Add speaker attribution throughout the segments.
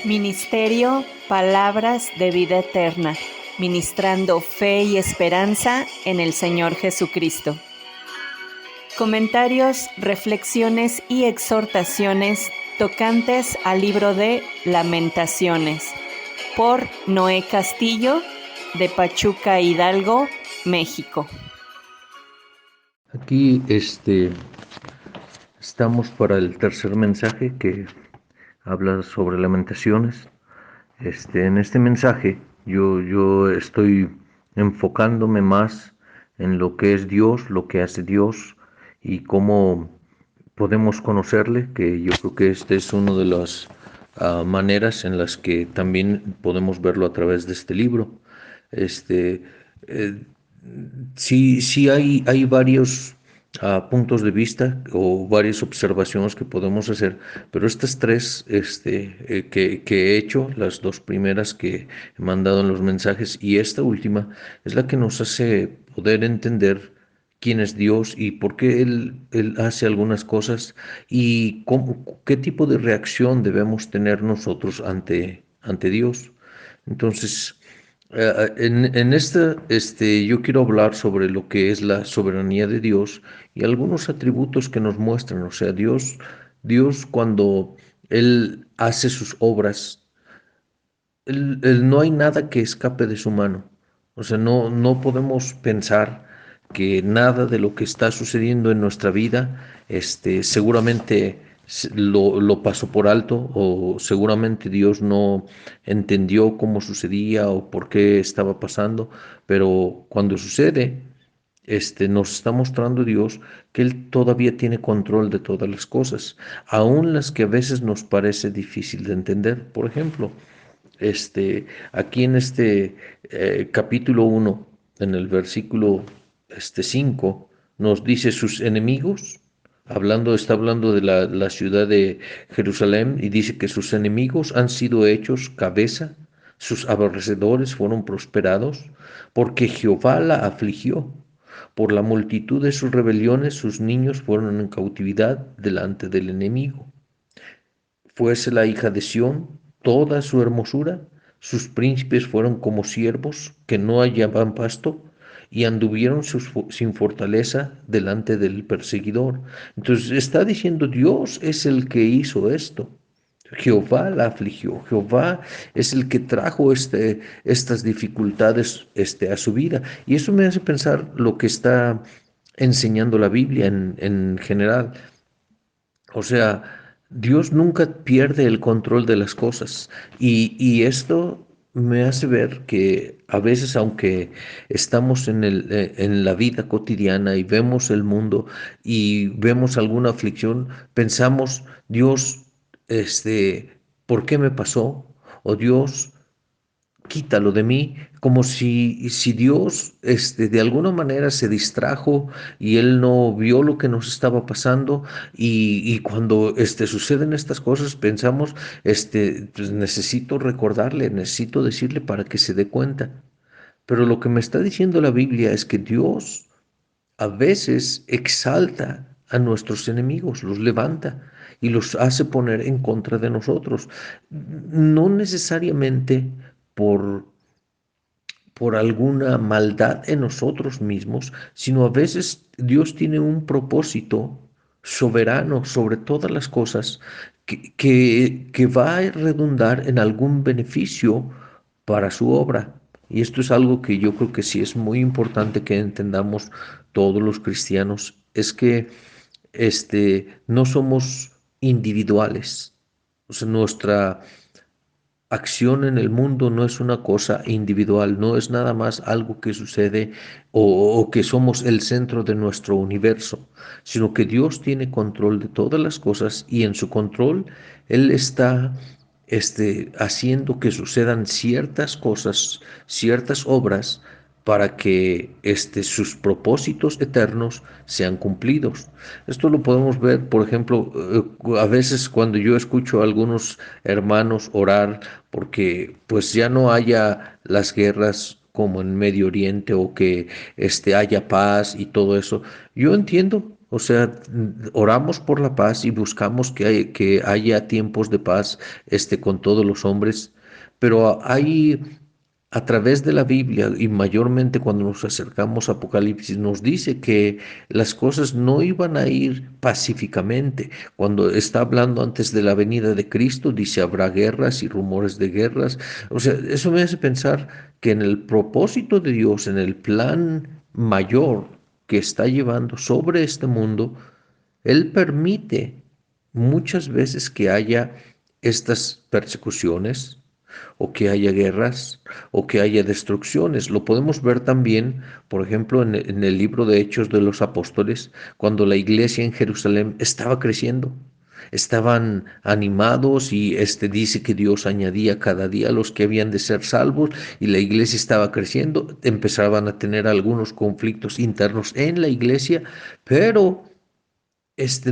Speaker 1: Ministerio Palabras de Vida Eterna, ministrando fe y esperanza en el Señor Jesucristo. Comentarios, reflexiones y exhortaciones tocantes al libro de Lamentaciones, por Noé Castillo, de Pachuca, Hidalgo, México.
Speaker 2: Aquí estamos para el tercer mensaje que habla sobre lamentaciones. En este mensaje yo estoy enfocándome más en lo que es Dios, lo que hace Dios y cómo podemos conocerle, que yo creo que esta es una de las maneras en las que también podemos verlo a través de este libro. Este, eh, sí hay varios puntos de vista o varias observaciones que podemos hacer, pero estas tres que he hecho, las dos primeras que he mandado en los mensajes y esta última, es la que nos hace poder entender quién es Dios y por qué Él hace algunas cosas y qué tipo de reacción debemos tener nosotros ante Dios. Entonces, en esta, yo quiero hablar sobre lo que es la soberanía de Dios y algunos atributos que nos muestran. O sea, Dios cuando Él hace sus obras, no hay nada que escape de su mano. O sea, no podemos pensar que nada de lo que está sucediendo en nuestra vida, seguramente lo pasó por alto o seguramente Dios no entendió cómo sucedía o por qué estaba pasando, pero cuando sucede, nos está mostrando Dios que Él todavía tiene control de todas las cosas, aun las que a veces nos parece difícil de entender. Por ejemplo, aquí en capítulo 1, en el versículo 5, nos dice sus enemigos, está hablando de la ciudad de Jerusalén, y dice que sus enemigos han sido hechos cabeza, sus aborrecedores fueron prosperados, porque Jehová la afligió. Por la multitud de sus rebeliones, sus niños fueron en cautividad delante del enemigo. Fuese la hija de Sión toda su hermosura, sus príncipes fueron como siervos que no hallaban pasto y anduvieron sin fortaleza delante del perseguidor. Entonces está diciendo Dios es el que hizo esto. Jehová la afligió, Jehová es el que trajo estas dificultades a su vida. Y eso me hace pensar lo que está enseñando la Biblia en general. O sea, Dios nunca pierde el control de las cosas y esto me hace ver que a veces, aunque estamos en la vida cotidiana y vemos el mundo y vemos alguna aflicción, pensamos, Dios, ¿por qué me pasó? O Dios, quítalo de mí, como si Dios de alguna manera se distrajo y Él no vio lo que nos estaba pasando y cuando suceden estas cosas pensamos, pues necesito recordarle, necesito decirle para que se dé cuenta. Pero lo que me está diciendo la Biblia es que Dios a veces exalta a nuestros enemigos, los levanta y los hace poner en contra de nosotros. No necesariamente por alguna maldad en nosotros mismos, sino a veces Dios tiene un propósito soberano sobre todas las cosas que va a redundar en algún beneficio para su obra. Y esto es algo que yo creo que sí es muy importante que entendamos todos los cristianos, es que no somos individuales. O sea, nuestra acción en el mundo no es una cosa individual, no es nada más algo que sucede o que somos el centro de nuestro universo, sino que Dios tiene control de todas las cosas y en su control Él está haciendo que sucedan ciertas cosas, ciertas obras para que sus propósitos eternos sean cumplidos. Esto lo podemos ver, por ejemplo, a veces cuando yo escucho a algunos hermanos orar porque pues ya no haya las guerras como en Medio Oriente o que haya paz y todo eso. Yo entiendo O sea, oramos por la paz y buscamos que haya tiempos de paz, con todos los hombres, pero hay a través de la Biblia y mayormente cuando nos acercamos a Apocalipsis, nos dice que las cosas no iban a ir pacíficamente. Cuando está hablando antes de la venida de Cristo, dice habrá guerras y rumores de guerras. O sea, eso me hace pensar que en el propósito de Dios, en el plan mayor que está llevando sobre este mundo, Él permite muchas veces que haya estas persecuciones o que haya guerras o que haya destrucciones. Lo podemos ver también, por ejemplo, en el libro de Hechos de los Apóstoles, cuando la iglesia en Jerusalén estaba creciendo. Estaban animados y dice que Dios añadía cada día a los que habían de ser salvos y la iglesia estaba creciendo. Empezaban a tener algunos conflictos internos en la iglesia, pero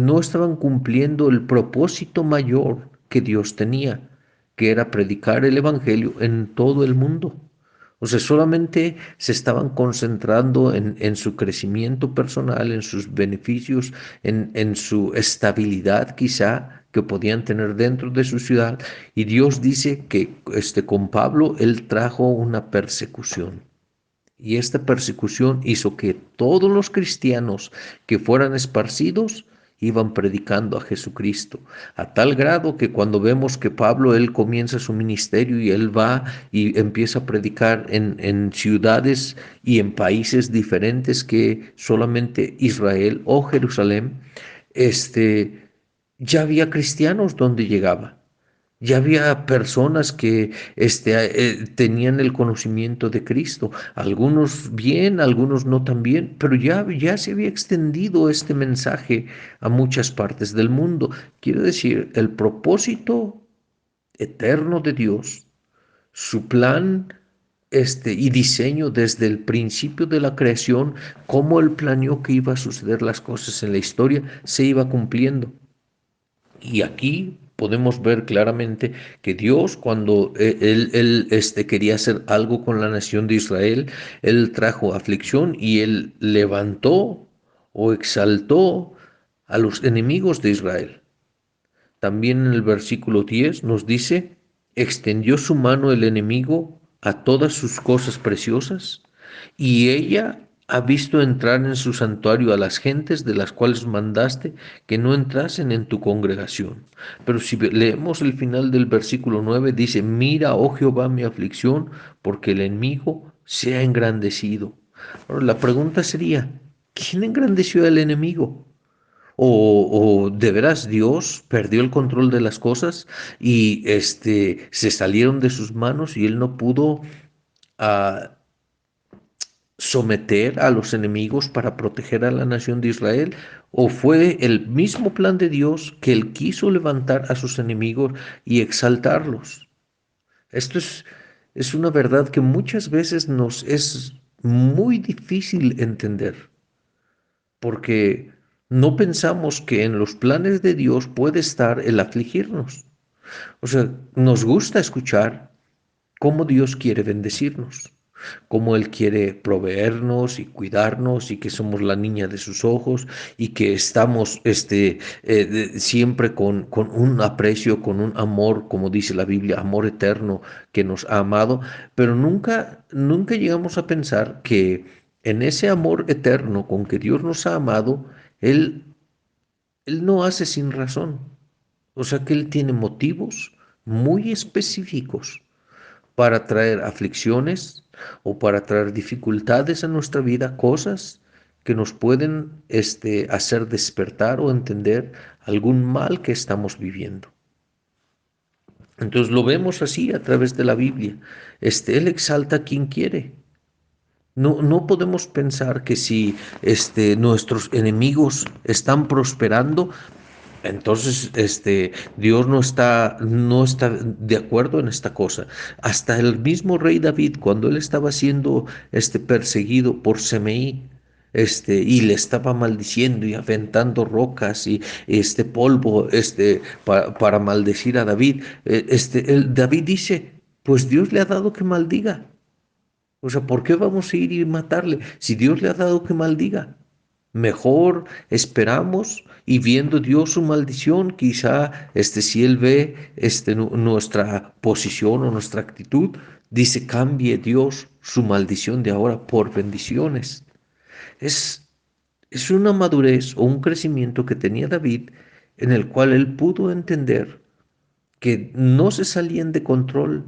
Speaker 2: no estaban cumpliendo el propósito mayor que Dios tenía, que era predicar el evangelio en todo el mundo. O sea, solamente se estaban concentrando en su crecimiento personal, en sus beneficios, en su estabilidad quizá que podían tener dentro de su ciudad. Y Dios dice que con Pablo él trajo una persecución. Y esta persecución hizo que todos los cristianos que fueran esparcidos iban predicando a Jesucristo, a tal grado que cuando vemos que Pablo, él comienza su ministerio y él va y empieza a predicar en ciudades y en países diferentes que solamente Israel o Jerusalén, ya había cristianos donde llegaba. Ya había personas que tenían el conocimiento de Cristo, algunos bien, algunos no tan bien, pero ya se había extendido este mensaje a muchas partes del mundo. Quiero decir, el propósito eterno de Dios, su plan y diseño desde el principio de la creación, cómo él planeó que iba a suceder las cosas en la historia, se iba cumpliendo. Y aquí podemos ver claramente que Dios, cuando él quería hacer algo con la nación de Israel, él trajo aflicción y él levantó o exaltó a los enemigos de Israel. También en el versículo 10 nos dice, extendió su mano el enemigo a todas sus cosas preciosas, y ella ha visto entrar en su santuario a las gentes de las cuales mandaste que no entrasen en tu congregación. Pero si leemos el final del versículo 9, dice, mira, oh Jehová, mi aflicción, porque el enemigo se ha engrandecido. Ahora, la pregunta sería, ¿quién engrandeció al enemigo? O de veras Dios perdió el control de las cosas y se salieron de sus manos y él no pudo ah, someter a los enemigos para proteger a la nación de Israel, o fue el mismo plan de Dios que él quiso levantar a sus enemigos y exaltarlos. Esto es una verdad que muchas veces nos es muy difícil entender, porque no pensamos que en los planes de Dios puede estar el afligirnos. O sea, nos gusta escuchar cómo Dios quiere bendecirnos, cómo Él quiere proveernos y cuidarnos y que somos la niña de sus ojos y que estamos siempre con un aprecio, con un amor, como dice la Biblia, amor eterno que nos ha amado, pero nunca llegamos a pensar que en ese amor eterno con que Dios nos ha amado, Él no hace sin razón. O sea que Él tiene motivos muy específicos para traer aflicciones o para traer dificultades a nuestra vida, cosas que nos pueden hacer despertar o entender algún mal que estamos viviendo. Entonces lo vemos así a través de la Biblia. Él exalta a quien quiere. No podemos pensar que si nuestros enemigos están prosperando, entonces, Dios no está de acuerdo en esta cosa. Hasta el mismo rey David, cuando él estaba siendo, perseguido por Semeí, y le estaba maldiciendo y aventando rocas y polvo, para maldecir a David, David dice, pues Dios le ha dado que maldiga. O sea, ¿por qué vamos a ir y matarle si Dios le ha dado que maldiga? Mejor esperamos y viendo Dios su maldición, quizá si Él ve nuestra posición o nuestra actitud, dice, cambie Dios su maldición de ahora por bendiciones. Es, es una madurez o un crecimiento que tenía David en el cual él pudo entender que no se salían de control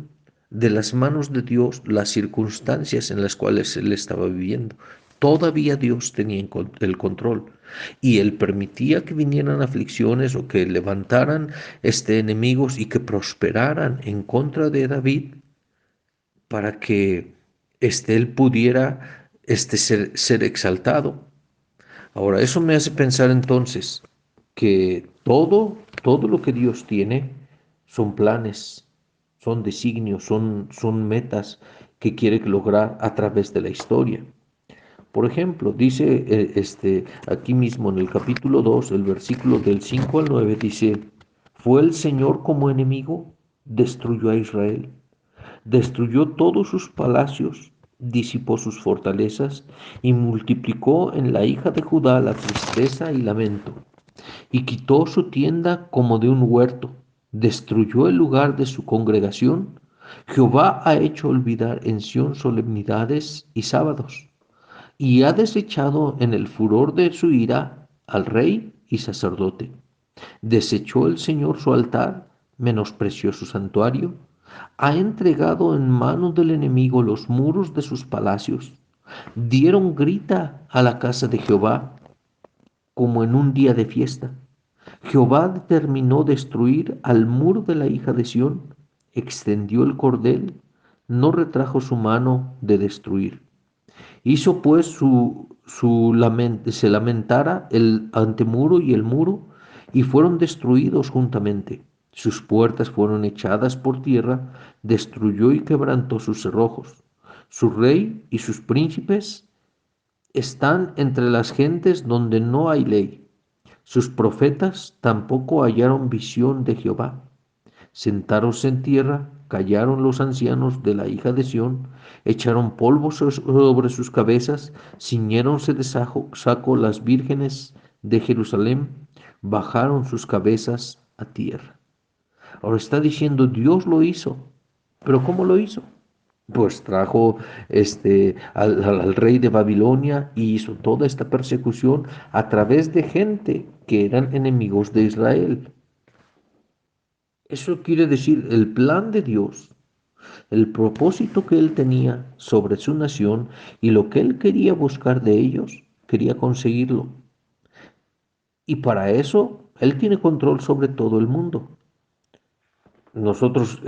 Speaker 2: de las manos de Dios las circunstancias en las cuales él estaba viviendo. Todavía Dios tenía el control y él permitía que vinieran aflicciones o que levantaran enemigos y que prosperaran en contra de David para que él pudiera ser exaltado. Ahora, eso me hace pensar entonces que todo lo que Dios tiene son planes, son designios, son metas que quiere lograr a través de la historia. Por ejemplo, dice aquí mismo en el capítulo 2, el versículo del 5 al 9, dice, ¿fue el Señor como enemigo? Destruyó a Israel. Destruyó todos sus palacios, disipó sus fortalezas y multiplicó en la hija de Judá la tristeza y lamento, y quitó su tienda como de un huerto, destruyó el lugar de su congregación. Jehová ha hecho olvidar en Sión solemnidades y sábados, y ha desechado en el furor de su ira al rey y sacerdote. Desechó el Señor su altar, menospreció su santuario, ha entregado en manos del enemigo los muros de sus palacios. Dieron grita a la casa de Jehová como en un día de fiesta. Jehová determinó destruir al muro de la hija de Sión, extendió el cordel, no retrajo su mano de destruir. Hizo pues se lamentara el antemuro y el muro, y fueron destruidos juntamente. Sus puertas fueron echadas por tierra, destruyó y quebrantó sus cerrojos. Su rey y sus príncipes están entre las gentes donde no hay ley. Sus profetas tampoco hallaron visión de Jehová. Sentáronse en tierra, callaron los ancianos de la hija de Sión, echaron polvo sobre sus cabezas, ciñéronse de saco las vírgenes de Jerusalén, bajaron sus cabezas a tierra. Ahora está diciendo, Dios lo hizo, pero ¿cómo lo hizo? Pues trajo al rey de Babilonia y hizo toda esta persecución a través de gente que eran enemigos de Israel. Eso quiere decir el plan de Dios, el propósito que él tenía sobre su nación y lo que él quería buscar de ellos, quería conseguirlo. Y para eso él tiene control sobre todo el mundo. Nosotros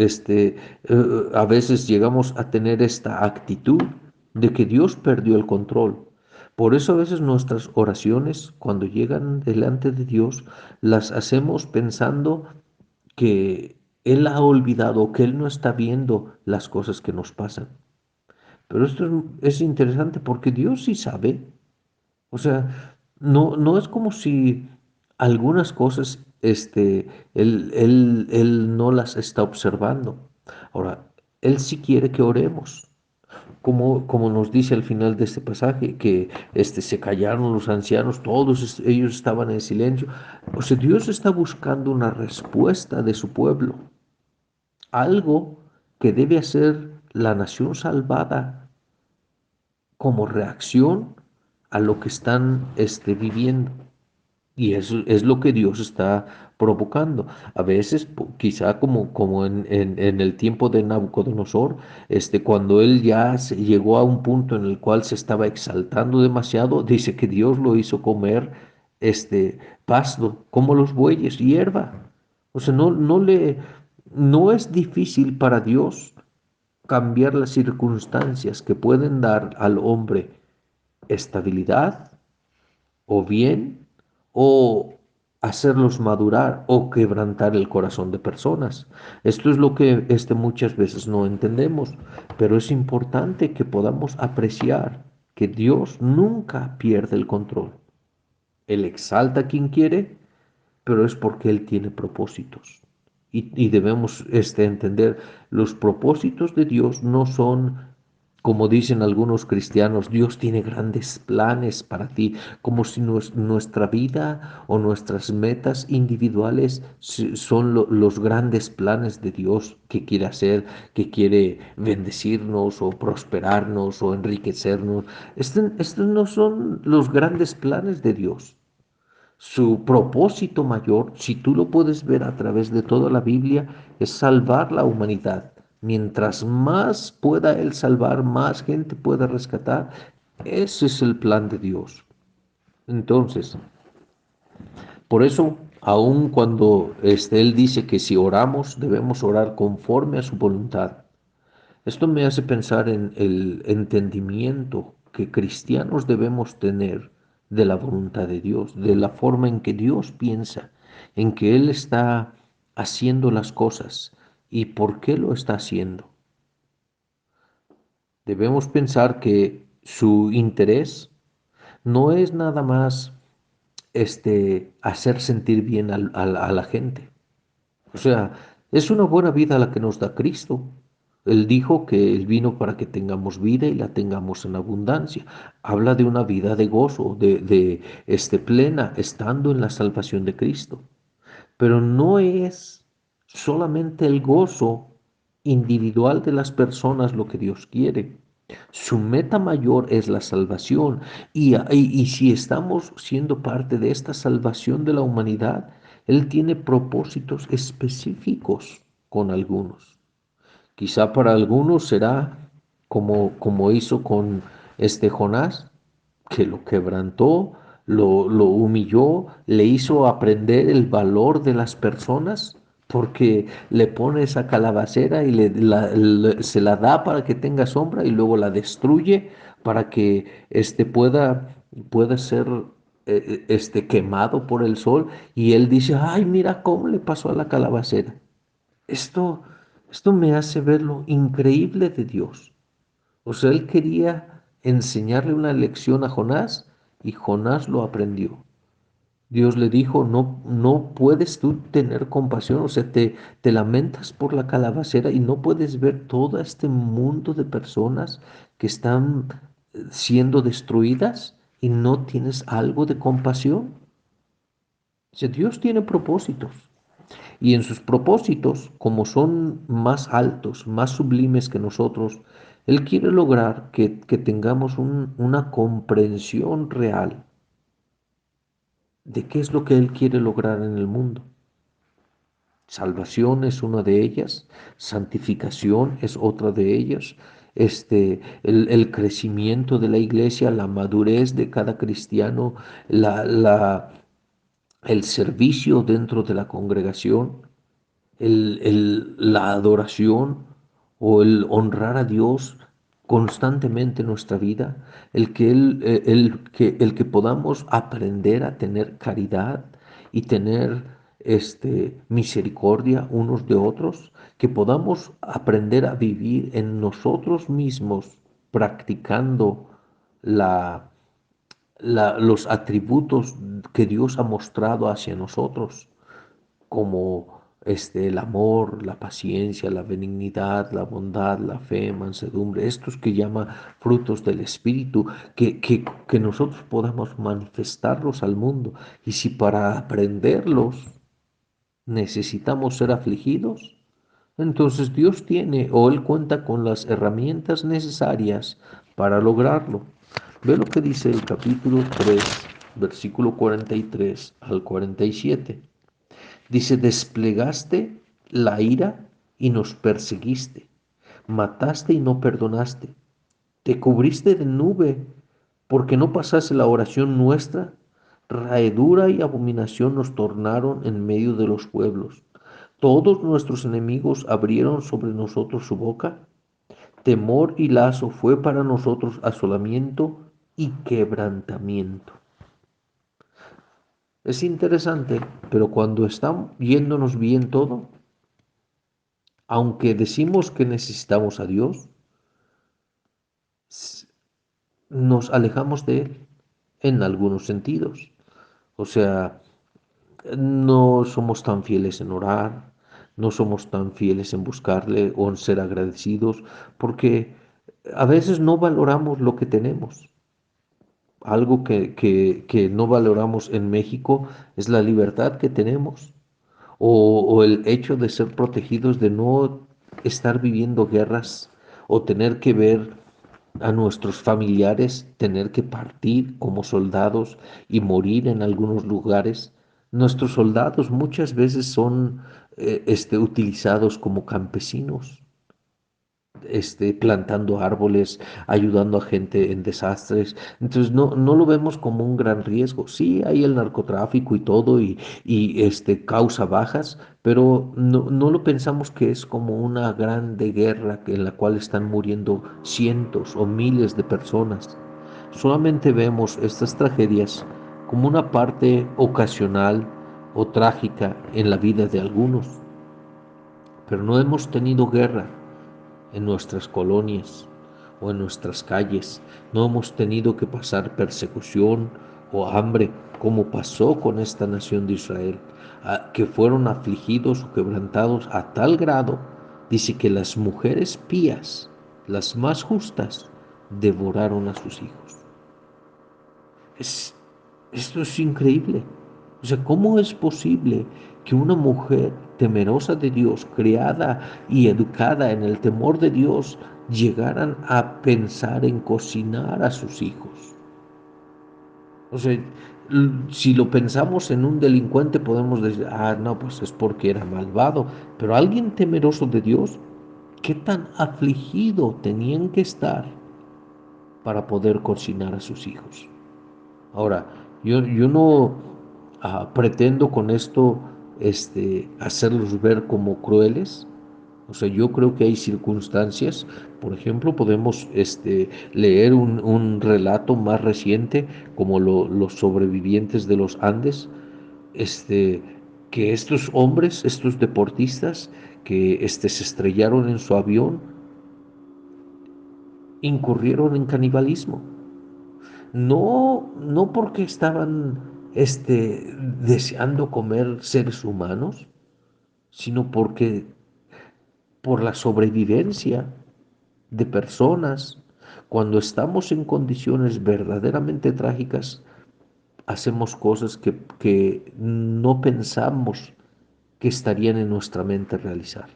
Speaker 2: a veces llegamos a tener esta actitud de que Dios perdió el control. Por eso a veces nuestras oraciones, cuando llegan delante de Dios, las hacemos pensando que Él ha olvidado, que Él no está viendo las cosas que nos pasan. Pero esto es interesante porque Dios sí sabe. O sea, no es como si algunas cosas él no las está observando. Ahora, Él sí quiere que oremos. Como nos dice al final de este pasaje, que se callaron los ancianos, todos ellos estaban en silencio. O sea, Dios está buscando una respuesta de su pueblo, algo que debe hacer la nación salvada como reacción a lo que están viviendo. Y eso es lo que Dios está provocando. A veces, quizá como en el tiempo de Nabucodonosor, cuando él ya llegó a un punto en el cual se estaba exaltando demasiado, dice que Dios lo hizo comer pasto, como los bueyes, hierba. O sea, no es difícil para Dios cambiar las circunstancias que pueden dar al hombre estabilidad o bien, o hacerlos madurar o quebrantar el corazón de personas. Esto es lo que muchas veces no entendemos, pero es importante que podamos apreciar que Dios nunca pierde el control. Él exalta a quien quiere, pero es porque Él tiene propósitos. Y debemos entender, los propósitos de Dios no son Como dicen algunos cristianos, Dios tiene grandes planes para ti, como si nuestra vida o nuestras metas individuales son los grandes planes de Dios que quiere hacer, que quiere bendecirnos o prosperarnos o enriquecernos. Estos no son los grandes planes de Dios. Su propósito mayor, si tú lo puedes ver a través de toda la Biblia, es salvar la humanidad. Mientras más pueda Él salvar, más gente pueda rescatar. Ese es el plan de Dios. Entonces, por eso, aun cuando Él dice que si oramos, debemos orar conforme a su voluntad. Esto me hace pensar en el entendimiento que cristianos debemos tener de la voluntad de Dios, de la forma en que Dios piensa, en que Él está haciendo las cosas y por qué lo está haciendo. Debemos pensar que su interés no es nada más hacer sentir bien a la gente. O sea, es una buena vida la que nos da Cristo. Él dijo que Él vino para que tengamos vida y la tengamos en abundancia. Habla de una vida de gozo, de plena, estando en la salvación de Cristo. Pero no es solamente el gozo individual de las personas lo que Dios quiere. Su meta mayor es la salvación. Y si estamos siendo parte de esta salvación de la humanidad, Él tiene propósitos específicos con algunos. Quizá para algunos será como hizo con este Jonás, que lo quebrantó, lo humilló, le hizo aprender el valor de las personas, porque le pone esa calabacera y se la da para que tenga sombra y luego la destruye para que pueda ser quemado por el sol. Y él dice, ay, mira cómo le pasó a la calabacera. Esto, esto me hace ver lo increíble de Dios. O sea, él quería enseñarle una lección a Jonás y Jonás lo aprendió. Dios le dijo, no, no puedes tú tener compasión, o sea, te lamentas por la calabacera y no puedes ver todo este mundo de personas que están siendo destruidas y no tienes algo de compasión. O sea, Dios tiene propósitos. Y en sus propósitos, como son más altos, más sublimes que nosotros, Él quiere lograr que tengamos una comprensión real de qué es lo que Él quiere lograr en el mundo. Salvación es una de ellas, santificación es otra de ellas, el crecimiento de la iglesia, la madurez de cada cristiano, el servicio dentro de la congregación, la adoración o el honrar a Dios constantemente en nuestra vida, el que podamos aprender a tener caridad y tener misericordia unos de otros, que podamos aprender a vivir en nosotros mismos practicando la, los atributos que Dios ha mostrado hacia nosotros como el amor, la paciencia, la benignidad, la bondad, la fe, mansedumbre, estos que llama frutos del Espíritu, que nosotros podamos manifestarlos al mundo. Y si para aprenderlos necesitamos ser afligidos, entonces Dios tiene o Él cuenta con las herramientas necesarias para lograrlo. Ve lo que dice el capítulo 3, versículo 43 al 47. Dice, desplegaste la ira y nos perseguiste, mataste y no perdonaste, te cubriste de nube porque no pasase la oración nuestra, raedura y abominación nos tornaron en medio de los pueblos. Todos nuestros enemigos abrieron sobre nosotros su boca, temor y lazo fue para nosotros asolamiento y quebrantamiento. Es interesante, pero cuando está yéndonos bien todo, aunque decimos que necesitamos a Dios, s- nos alejamos de Él en algunos sentidos. O sea, no somos tan fieles en orar, no somos tan fieles en buscarle o en ser agradecidos, porque A veces no valoramos lo que tenemos. Algo que no valoramos en México es la libertad que tenemos o el hecho de ser protegidos, de no estar viviendo guerras o tener que ver a nuestros familiares tener que partir como soldados y morir en algunos lugares. Nuestros soldados muchas veces son utilizados como campesinos, plantando árboles, ayudando a gente en desastres. Entonces no lo vemos como un gran riesgo. Sí, hay el narcotráfico y todo y causa bajas, pero no lo pensamos que es como una grande guerra en la cual están muriendo cientos o miles de personas. Solamente vemos estas tragedias como una parte ocasional o trágica en la vida de algunos, pero no hemos tenido guerra en nuestras colonias o en nuestras calles. No hemos tenido que pasar persecución o hambre como pasó con esta nación de Israel, que fueron afligidos o quebrantados a tal grado, dice que las mujeres pías, las más justas, devoraron a sus hijos. Es, Esto es increíble. O sea, ¿cómo es posible que una mujer temerosa de Dios, criada y educada en el temor de Dios, llegaran a pensar en cocinar a sus hijos? O sea, si lo pensamos en un delincuente, podemos decir, ah, no, pues es porque era malvado. Pero alguien temeroso de Dios, ¿qué tan afligido tenían que estar para poder cocinar a sus hijos? Ahora, yo no pretendo con esto hacerlos ver como crueles. O sea, yo creo que hay circunstancias, por ejemplo, podemos leer un relato más reciente, como los sobrevivientes de los Andes, este, que estos hombres, estos deportistas, que se estrellaron en su avión, incurrieron en canibalismo. No porque estaban deseando comer seres humanos, sino porque por la sobrevivencia de personas, cuando estamos en condiciones verdaderamente trágicas, hacemos cosas que no pensamos que estarían en nuestra mente realizar.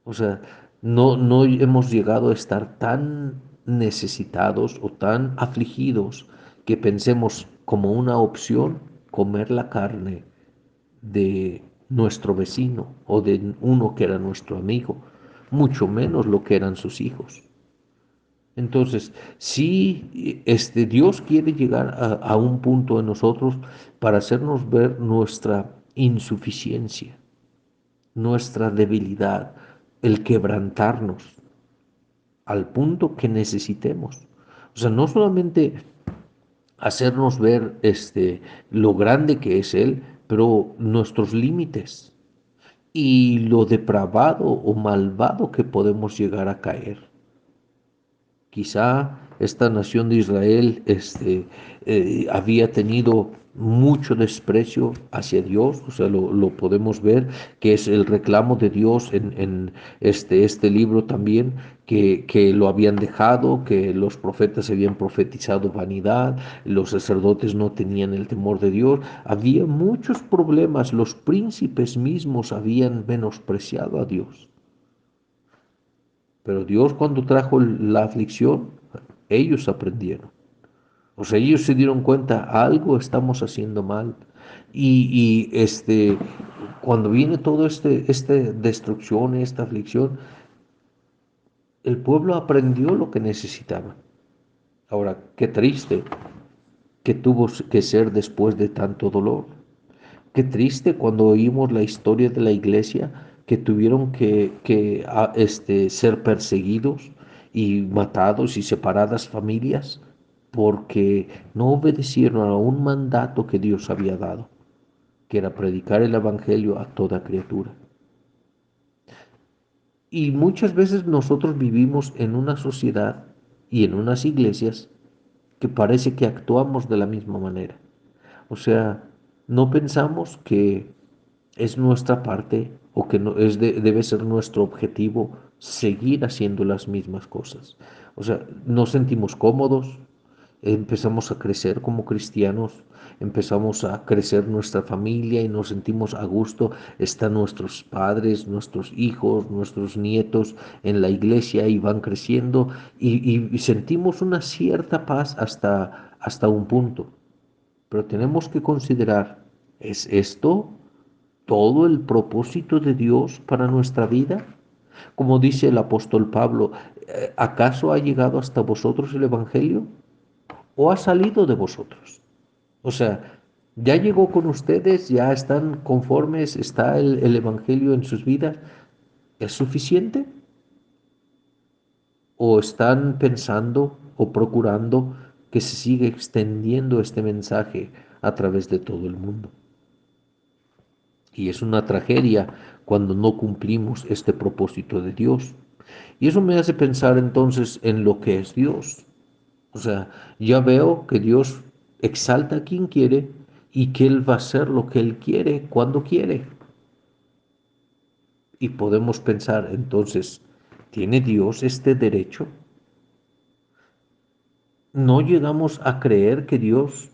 Speaker 2: O sea, no hemos llegado a estar tan necesitados o tan afligidos que pensemos como una opción comer la carne de nuestro vecino o de uno que era nuestro amigo, mucho menos lo que eran sus hijos. Entonces, si Dios quiere llegar a un punto en nosotros para hacernos ver nuestra insuficiencia, nuestra debilidad, el quebrantarnos al punto que necesitemos. O sea, no solamente hacernos ver lo grande que es Él, pero nuestros límites y lo depravado o malvado que podemos llegar a caer. Quizá esta nación de Israel había tenido mucho desprecio hacia Dios, o sea, lo podemos ver, que es el reclamo de Dios en este libro también, que lo habían dejado, que los profetas habían profetizado vanidad, los sacerdotes no tenían el temor de Dios, había muchos problemas, los príncipes mismos habían menospreciado a Dios. Pero Dios cuando trajo la aflicción, ellos aprendieron. O sea, ellos se dieron cuenta, algo estamos haciendo mal. Y cuando viene todo esta destrucción, esta aflicción, el pueblo aprendió lo que necesitaba. Ahora, qué triste que tuvo que ser después de tanto dolor. Qué triste cuando oímos la historia de la iglesia que tuvieron que ser perseguidos y matados y separadas familias porque no obedecieron a un mandato que Dios había dado, que era predicar el evangelio a toda criatura. Y muchas veces nosotros vivimos en una sociedad y en unas iglesias que parece que actuamos de la misma manera. O sea, no pensamos que es nuestra parte o que no, debe ser nuestro objetivo seguir haciendo las mismas cosas. O sea, nos sentimos cómodos, empezamos a crecer como cristianos, empezamos a crecer nuestra familia y nos sentimos a gusto. Están nuestros padres, nuestros hijos, nuestros nietos en la iglesia y van creciendo y sentimos una cierta paz hasta un punto. Pero tenemos que considerar, ¿es esto todo el propósito de Dios para nuestra vida? Como dice el apóstol Pablo, ¿acaso ha llegado hasta vosotros el Evangelio o ha salido de vosotros? O sea, ya llegó con ustedes, ya están conformes, está el Evangelio en sus vidas. ¿Es suficiente? ¿O están pensando o procurando que se siga extendiendo este mensaje a través de todo el mundo? Y es una tragedia cuando no cumplimos este propósito de Dios. Y eso me hace pensar entonces en lo que es Dios. O sea, ya veo que Dios exalta a quien quiere y que Él va a hacer lo que Él quiere cuando quiere. Y podemos pensar entonces, ¿tiene Dios este derecho? ¿No llegamos a creer que Dios,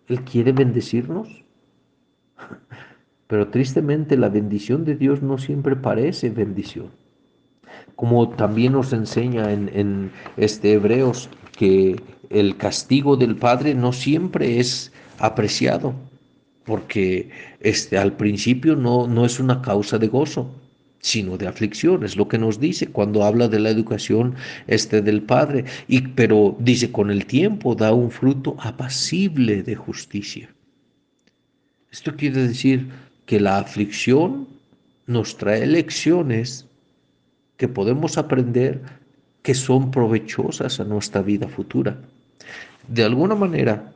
Speaker 2: Él quiere bendecirnos? Pero tristemente la bendición de Dios no siempre parece bendición. Como también nos enseña en Hebreos que el castigo del Padre no siempre es apreciado, porque al principio no es una causa de gozo, sino de aflicción, es lo que nos dice cuando habla de la educación del Padre, pero dice, con el tiempo da un fruto apacible de justicia. Esto quiere decir que la aflicción nos trae lecciones que podemos aprender que son provechosas a nuestra vida futura. De alguna manera,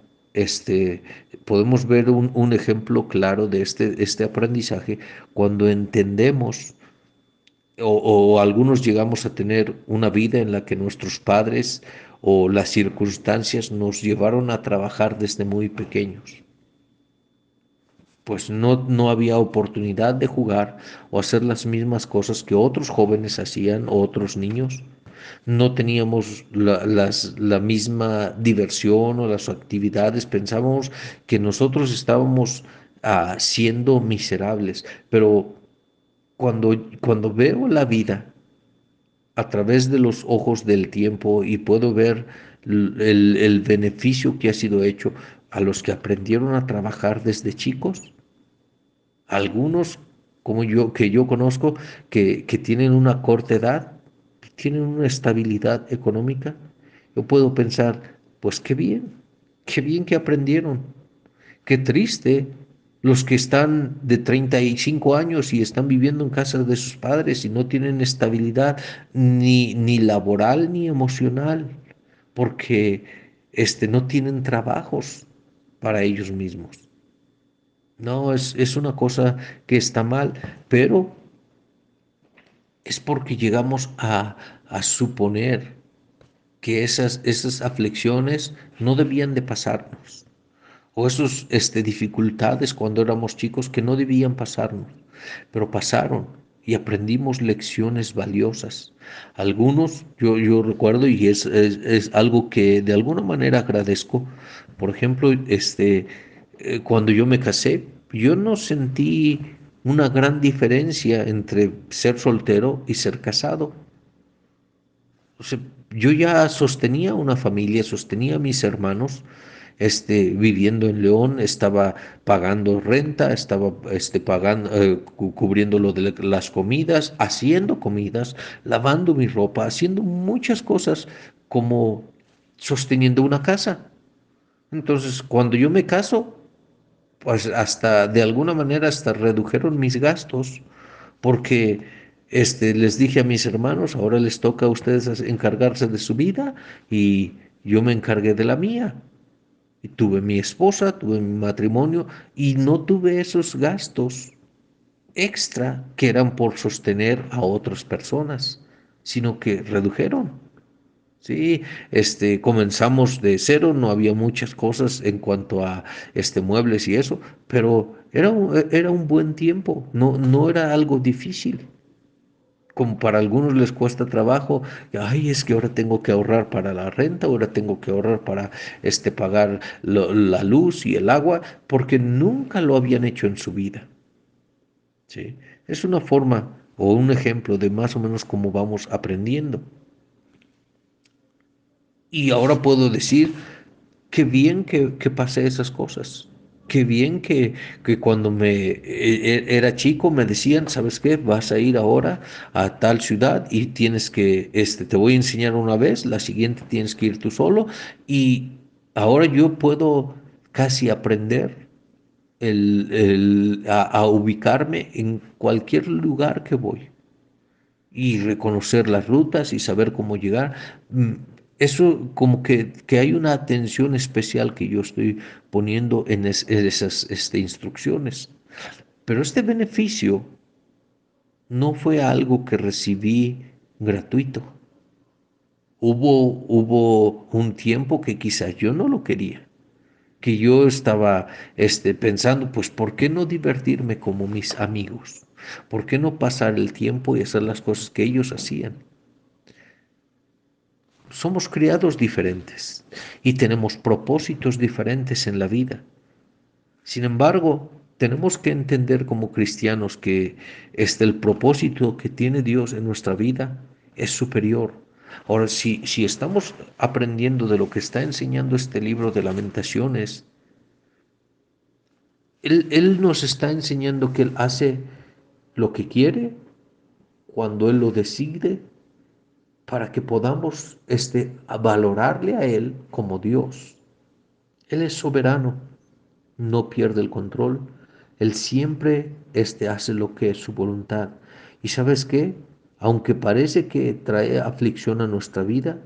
Speaker 2: podemos ver un ejemplo claro de este aprendizaje cuando entendemos o algunos llegamos a tener una vida en la que nuestros padres o las circunstancias nos llevaron a trabajar desde muy pequeños. Pues no había oportunidad de jugar o hacer las mismas cosas que otros jóvenes hacían o otros niños. No teníamos la misma diversión o las actividades. Pensábamos que nosotros estábamos siendo miserables, pero cuando veo la vida a través de los ojos del tiempo y puedo ver el beneficio que ha sido hecho a los que aprendieron a trabajar desde chicos, algunos, como yo, que yo conozco, que tienen una corta edad, que tienen una estabilidad económica, yo puedo pensar, pues qué bien que aprendieron, qué triste los que están de 35 años y están viviendo en casa de sus padres y no tienen estabilidad ni laboral ni emocional, porque no tienen trabajos para ellos mismos. No, es una cosa que está mal, pero es porque llegamos a suponer que esas aflicciones no debían de pasarnos, o esas dificultades cuando éramos chicos que no debían pasarnos, pero pasaron y aprendimos lecciones valiosas. Algunos, yo recuerdo, y es algo que de alguna manera agradezco, por ejemplo, cuando yo me casé, yo no sentí una gran diferencia entre ser soltero y ser casado. O sea, yo ya sostenía una familia, sostenía a mis hermanos, viviendo en León, estaba pagando renta, estaba pagando, cubriendo lo de las comidas, haciendo comidas, lavando mi ropa, haciendo muchas cosas como sosteniendo una casa. Entonces, cuando yo me caso, pues hasta de alguna manera hasta redujeron mis gastos porque les dije a mis hermanos, ahora les toca a ustedes encargarse de su vida y yo me encargué de la mía. Y tuve mi esposa, tuve mi matrimonio y no tuve esos gastos extra que eran por sostener a otras personas, sino que redujeron. Sí, comenzamos de cero, no había muchas cosas en cuanto a muebles y eso, pero Era un buen tiempo, no era algo difícil. Como para algunos les cuesta trabajo, ay, es que ahora tengo que ahorrar para la renta, ahora tengo que ahorrar para pagar la luz y el agua, porque nunca lo habían hecho en su vida. ¿Sí? Es una forma o un ejemplo de más o menos cómo vamos aprendiendo. Y ahora puedo decir, qué bien que pasé esas cosas. Qué bien que cuando era chico me decían, ¿sabes qué? Vas a ir ahora a tal ciudad y tienes que, te voy a enseñar una vez, la siguiente tienes que ir tú solo. Y ahora yo puedo casi aprender a ubicarme en cualquier lugar que voy y reconocer las rutas y saber cómo llegar. Mm, Eso como que hay una atención especial que yo estoy poniendo en esas instrucciones. Pero este beneficio no fue algo que recibí gratuito. Hubo un tiempo que quizás yo no lo quería, que yo estaba pensando, pues, ¿por qué no divertirme como mis amigos? ¿Por qué no pasar el tiempo y hacer las cosas que ellos hacían? Somos criados diferentes y tenemos propósitos diferentes en la vida. Sin embargo, tenemos que entender como cristianos que el propósito que tiene Dios en nuestra vida es superior. Ahora, si estamos aprendiendo de lo que está enseñando este libro de Lamentaciones, él nos está enseñando que Él hace lo que quiere cuando Él lo decide para que podamos a valorarle a Él como Dios. Él es soberano, no pierde el control. Él siempre hace lo que es su voluntad. ¿Y sabes qué? Aunque parece que trae aflicción a nuestra vida,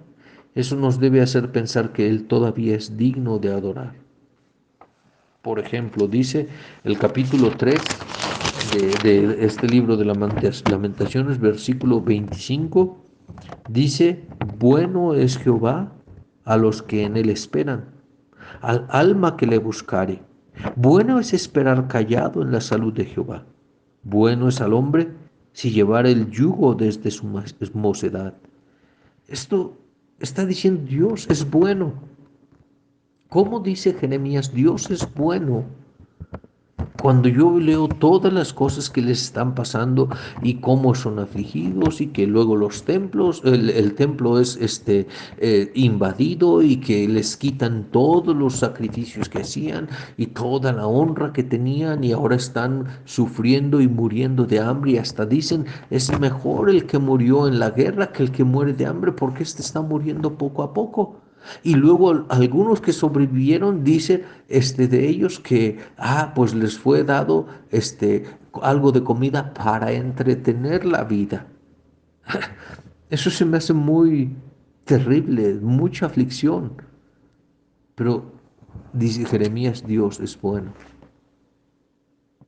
Speaker 2: eso nos debe hacer pensar que Él todavía es digno de adorar. Por ejemplo, dice el capítulo 3 de este libro de Lamentaciones, versículo 25, dice, bueno es Jehová a los que en él esperan, al alma que le buscare. Bueno es esperar callado en la salud de Jehová. Bueno es al hombre si llevar el yugo desde su mocedad. Esto está diciendo Dios es bueno. ¿Cómo dice Jeremías? Dios es bueno. Cuando yo leo todas las cosas que les están pasando y cómo son afligidos y que luego los templos, el templo es invadido y que les quitan todos los sacrificios que hacían y toda la honra que tenían y ahora están sufriendo y muriendo de hambre y hasta dicen es mejor el que murió en la guerra que el que muere de hambre porque está muriendo poco a poco. Y luego algunos que sobrevivieron dicen de ellos que pues les fue dado algo de comida para entretener la vida. Eso se me hace muy terrible, mucha aflicción. Pero dice Jeremías, Dios es bueno.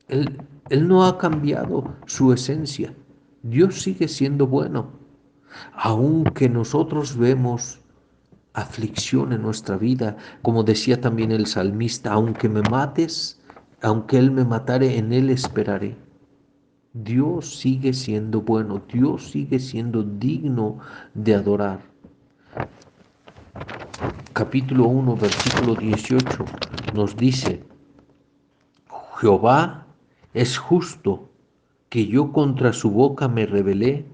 Speaker 2: Él no ha cambiado su esencia. Dios sigue siendo bueno. Aunque nosotros vemos aflicción en nuestra vida, como decía también el salmista, aunque me mates, aunque Él me matare, en Él esperaré. Dios sigue siendo bueno, Dios sigue siendo digno de adorar. Capítulo 1, versículo 18 nos dice, Jehová es justo, que yo contra su boca me rebelé.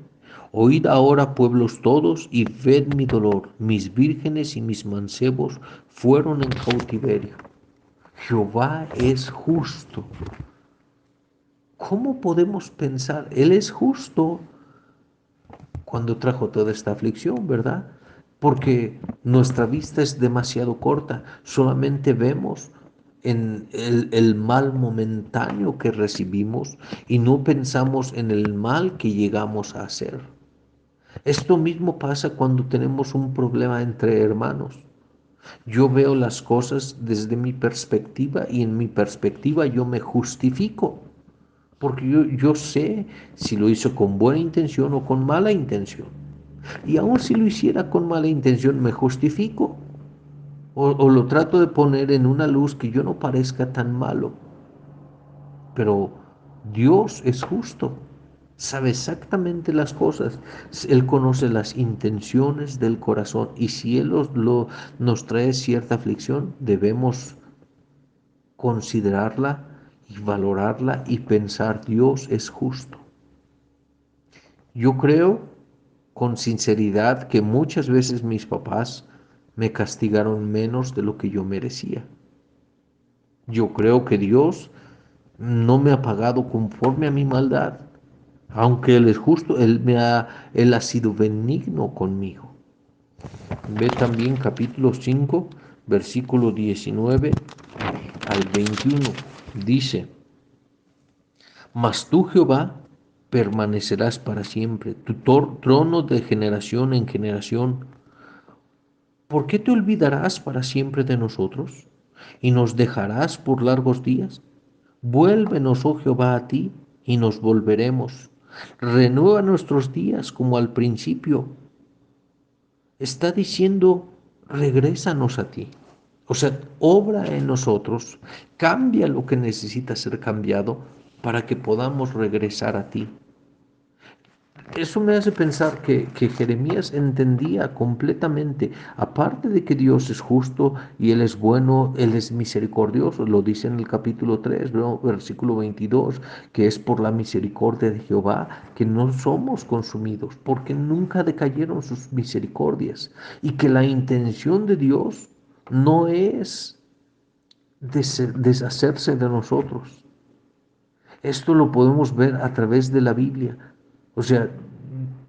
Speaker 2: Oíd ahora, pueblos todos, y ved mi dolor. Mis vírgenes y mis mancebos fueron en cautiverio. Jehová es justo. ¿Cómo podemos pensar? Él es justo cuando trajo toda esta aflicción, ¿verdad? Porque nuestra vista es demasiado corta. Solamente vemos en el mal momentáneo que recibimos y no pensamos en el mal que llegamos a hacer. Esto mismo pasa cuando tenemos un problema entre hermanos. Yo veo las cosas desde mi perspectiva y en mi perspectiva yo me justifico, porque yo sé si lo hizo con buena intención o con mala intención. Y aun si lo hiciera con mala intención, me justifico o lo trato de poner en una luz que yo no parezca tan malo. pero Dios es justo, sabe exactamente las cosas. Él conoce las intenciones del corazón y si Él nos trae cierta aflicción, debemos considerarla y valorarla y pensar, Dios es justo. Yo creo con sinceridad que muchas veces mis papás me castigaron menos de lo que yo merecía. Yo creo que Dios no me ha pagado conforme a mi maldad, aunque Él es justo, Él ha sido benigno conmigo. Ve también capítulo 5, versículo 19 al 21. Dice, mas tú, Jehová, permanecerás para siempre, tu trono de generación en generación. ¿Por qué te olvidarás para siempre de nosotros y nos dejarás por largos días? Vuélvenos, oh Jehová, a ti y nos volveremos. Renueva nuestros días como al principio. Está diciendo, regrésanos a ti. O sea, obra en nosotros, cambia lo que necesita ser cambiado para que podamos regresar a ti. Eso me hace pensar que Jeremías entendía completamente, aparte de que Dios es justo y Él es bueno, Él es misericordioso, lo dice en el capítulo 3, ¿no? Versículo 22, que es por la misericordia de Jehová que no somos consumidos, porque nunca decayeron sus misericordias, y que la intención de Dios no es deshacerse de nosotros. Esto lo podemos ver a través de la Biblia. O sea,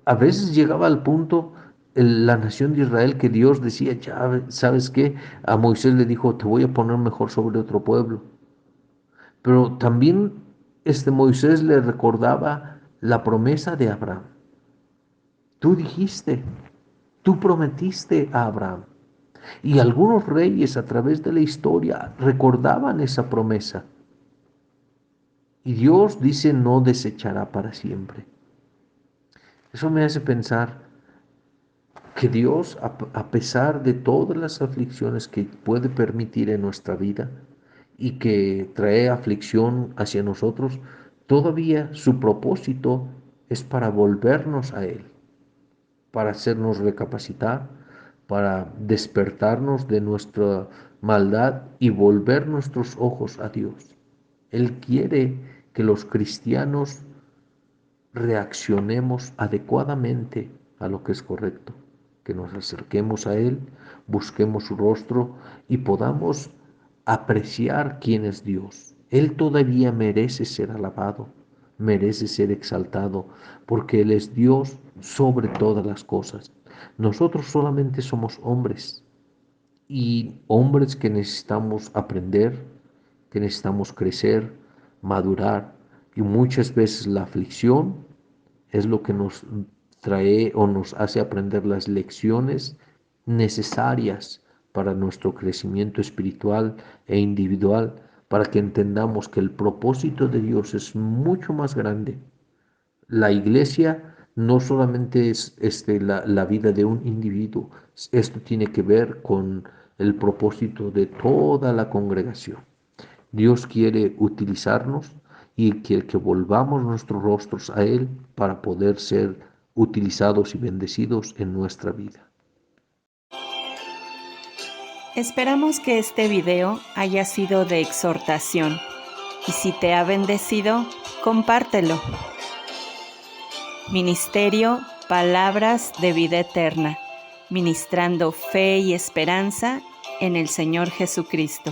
Speaker 2: a veces llegaba al punto la nación de Israel que Dios decía, ya, ¿sabes qué? A Moisés le dijo, te voy a poner mejor sobre otro pueblo. Pero también Moisés le recordaba la promesa de Abraham. Tú dijiste, tú prometiste a Abraham. Y algunos reyes a través de la historia recordaban esa promesa. Y Dios dice, no desechará para siempre. Eso me hace pensar que Dios, a pesar de todas las aflicciones que puede permitir en nuestra vida y que trae aflicción hacia nosotros, todavía su propósito es para volvernos a Él, para hacernos recapacitar, para despertarnos de nuestra maldad y volver nuestros ojos a Dios. Él quiere que los cristianos reaccionemos adecuadamente a lo que es correcto, que nos acerquemos a Él, busquemos su rostro y podamos apreciar quién es Dios. Él todavía merece ser alabado, merece ser exaltado, porque Él es Dios sobre todas las cosas. Nosotros solamente somos hombres y hombres que necesitamos aprender, que necesitamos crecer, madurar y muchas veces la aflicción es lo que nos trae o nos hace aprender las lecciones necesarias para nuestro crecimiento espiritual e individual, para que entendamos que el propósito de Dios es mucho más grande. La iglesia no solamente es la vida de un individuo, esto tiene que ver con el propósito de toda la congregación. Dios quiere utilizarnos y quiere que volvamos nuestros rostros a Él para poder ser utilizados y bendecidos en nuestra vida.
Speaker 1: Esperamos que este video haya sido de exhortación y si te ha bendecido, compártelo. Ministerio Palabras de Vida Eterna, ministrando fe y esperanza en el Señor Jesucristo.